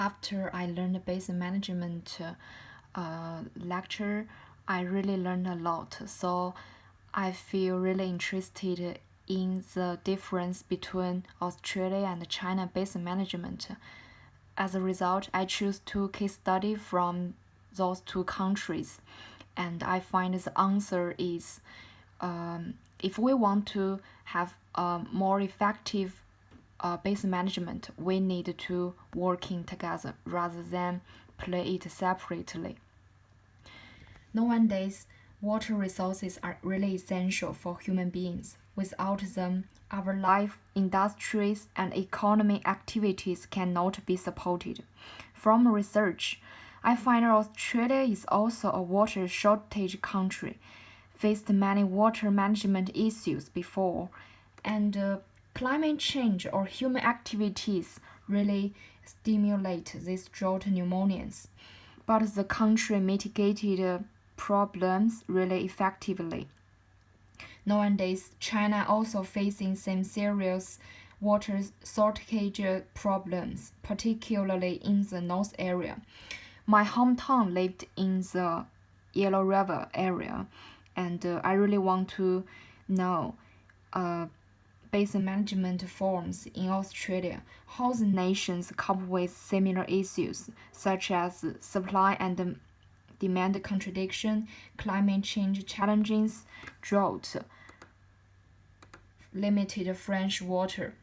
After I learned the basin management lecture, I really learned a lot. So I feel really interested in the difference between Australia and China basin management. As a result, I choose two case studies from those two countries, and I find the answer is if we want to have a more effective basin management, we need to working together rather than play it separately. Nowadays, water resources are really essential for human beings. Without them, our life, industries, and economic activities cannot be supported. From research, I find Australia is also a water shortage country, faced many water management issues before, and climate change or human activities really stimulate these drought pneumonias. But the country mitigated problems really effectively. Nowadays, China also facing some serious water shortage problems, particularly in the north area. My hometown lived in the Yellow River area, and I really want to know basin management forms in Australia, how the nations cope with similar issues such as supply and demand contradiction, climate change challenges, drought, limited fresh water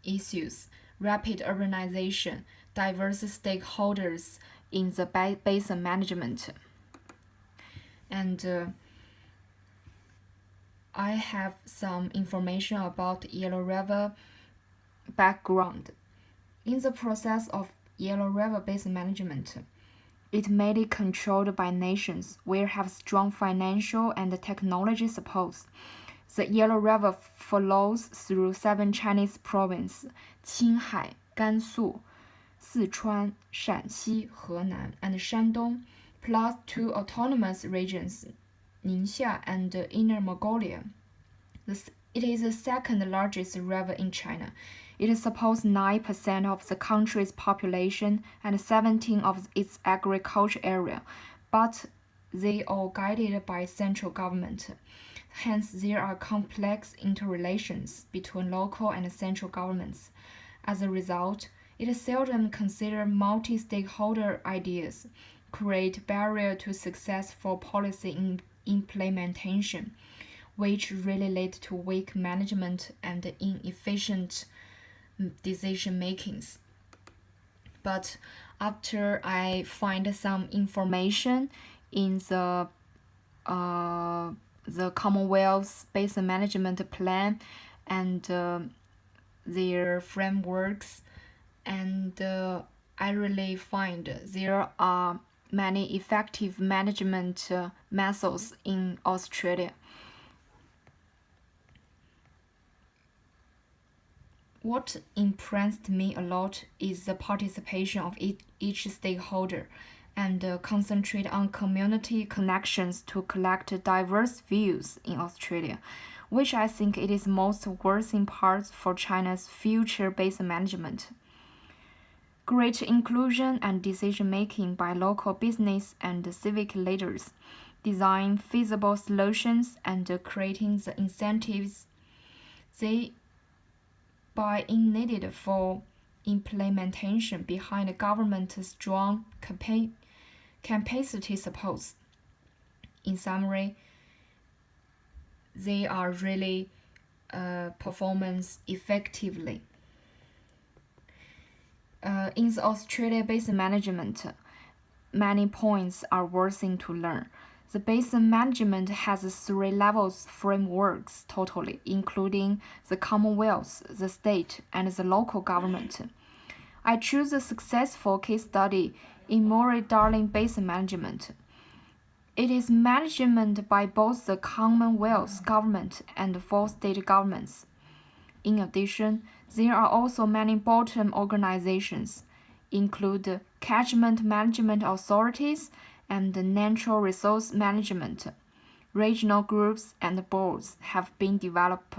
issues, rapid urbanization, diverse stakeholders in the basin management. And I have some information about Yellow River background. In the process of Yellow River basin management, it mainly controlled by nations where have strong financial and technology support. The Yellow River flows through 7 Chinese provinces: Qinghai, Gansu, Sichuan, Shanxi, Henan, and Shandong, plus 2 autonomous regions, Ningxia and Inner Mongolia. It is the second largest river in China. It supports 9% of the country's population and 17% of its agriculture area, but they are guided by central government. Hence, there are complex interrelations between local and central governments. As a result, it seldom considers multi-stakeholder ideas, create barrier to successful policy implementation, which really lead to weak management and inefficient decision makings. But after I find some information in the Commonwealth's Basin Management Plan and their frameworks, and I really find there are many effective management methods in Australia. What impressed me a lot is the participation of each stakeholder and concentrate on community connections to collect diverse views in Australia, which I think it is most worthy part for China's future basin management. Greater inclusion and decision-making by local business and civic leaders, design feasible solutions and creating the incentives they buy-in needed for implementation behind the government's strong capacity supports. In summary, they are really performance effectively. In the Australia basin management, many points are worthy to learn. The basin management has 3 levels frameworks totally, including the Commonwealth, the state, and the local government. I choose a successful case study in Murray-Darling Basin Management. It is management by both the Commonwealth government and 4 state governments. In addition, there are also many bottom organizations, include catchment management authorities and natural resource management. Regional groups and boards have been developed.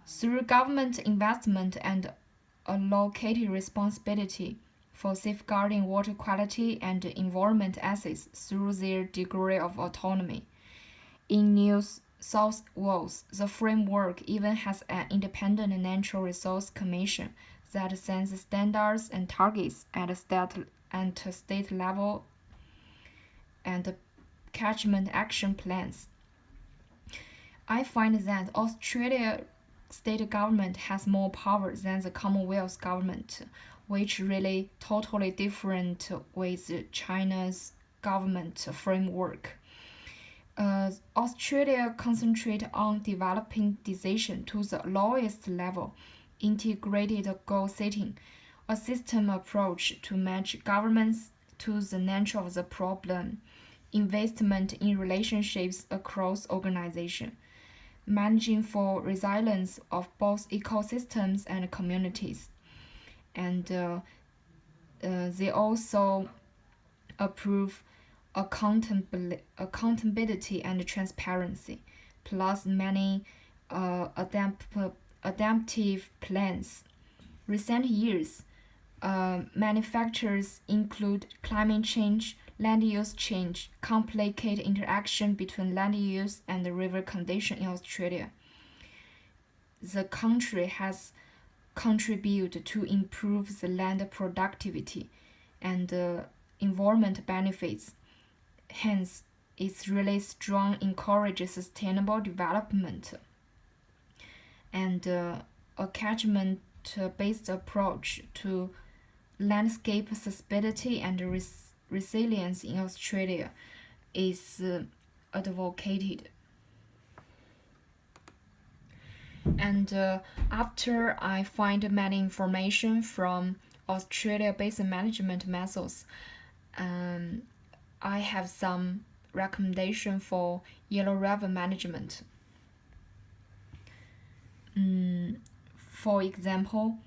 Through government investment and allocated responsibility for safeguarding water quality and environment assets through their degree of autonomy. In New South Wales, the framework even has an independent natural resource commission that sets standards and targets at state level and catchment action plans. I find that Australia state government has more power than the Commonwealth government, which really totally different with China's government framework. Australia concentrate on developing decision to the lowest level, integrated goal setting, a system approach to match governments to the nature of the problem, investment in relationships across organization, managing for resilience of both ecosystems and communities. And they also approve accountability and transparency, plus many adaptive plans. Recent years, manufacturers include climate change, land use change, complicated interaction between land use and the river condition in Australia. The country has contributed to improve the land productivity and environment benefits. Hence, it's really strong encourages sustainable development and a catchment-based approach to landscape sustainability and resilience in Australia is advocated. And after I find many information from Australia Basin management methods, I have some recommendation for Yellow River management. For example,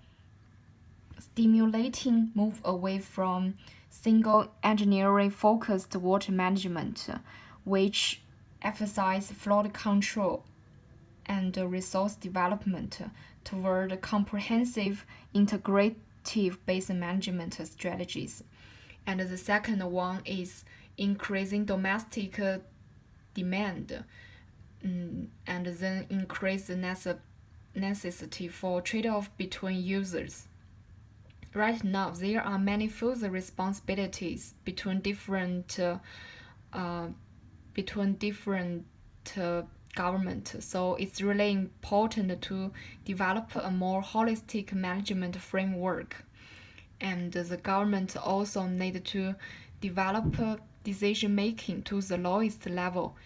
stimulating move away from single engineering focused water management, which emphasize flood control and resource development toward comprehensive integrative basin management strategies. And the second one is increasing domestic demand, and then increase the necessity for trade-off between users. Right now, there are many further responsibilities between different government. So it's really important to develop a more holistic management framework. And the government also need to develop decision making to the lowest level,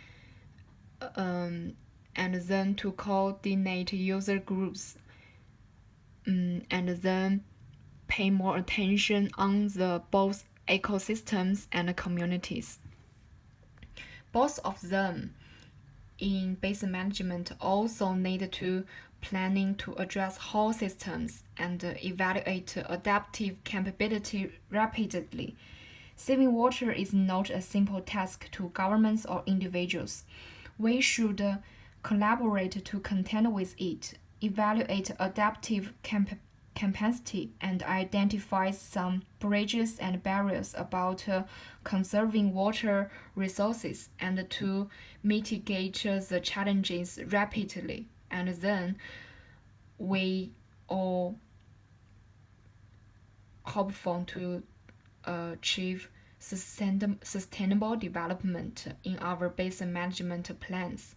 and then to coordinate user groups, and then pay more attention on the both ecosystems and communities. Both of them in basin management also need to planning to address whole systems and evaluate adaptive capability rapidly. Saving water is not a simple task to governments or individuals. We should collaborate to contend with it, evaluate adaptive capacity, and identify some bridges and barriers about conserving water resources and to mitigate the challenges rapidly. And then we all hopeful to achieve sustainable development in our basin management plans.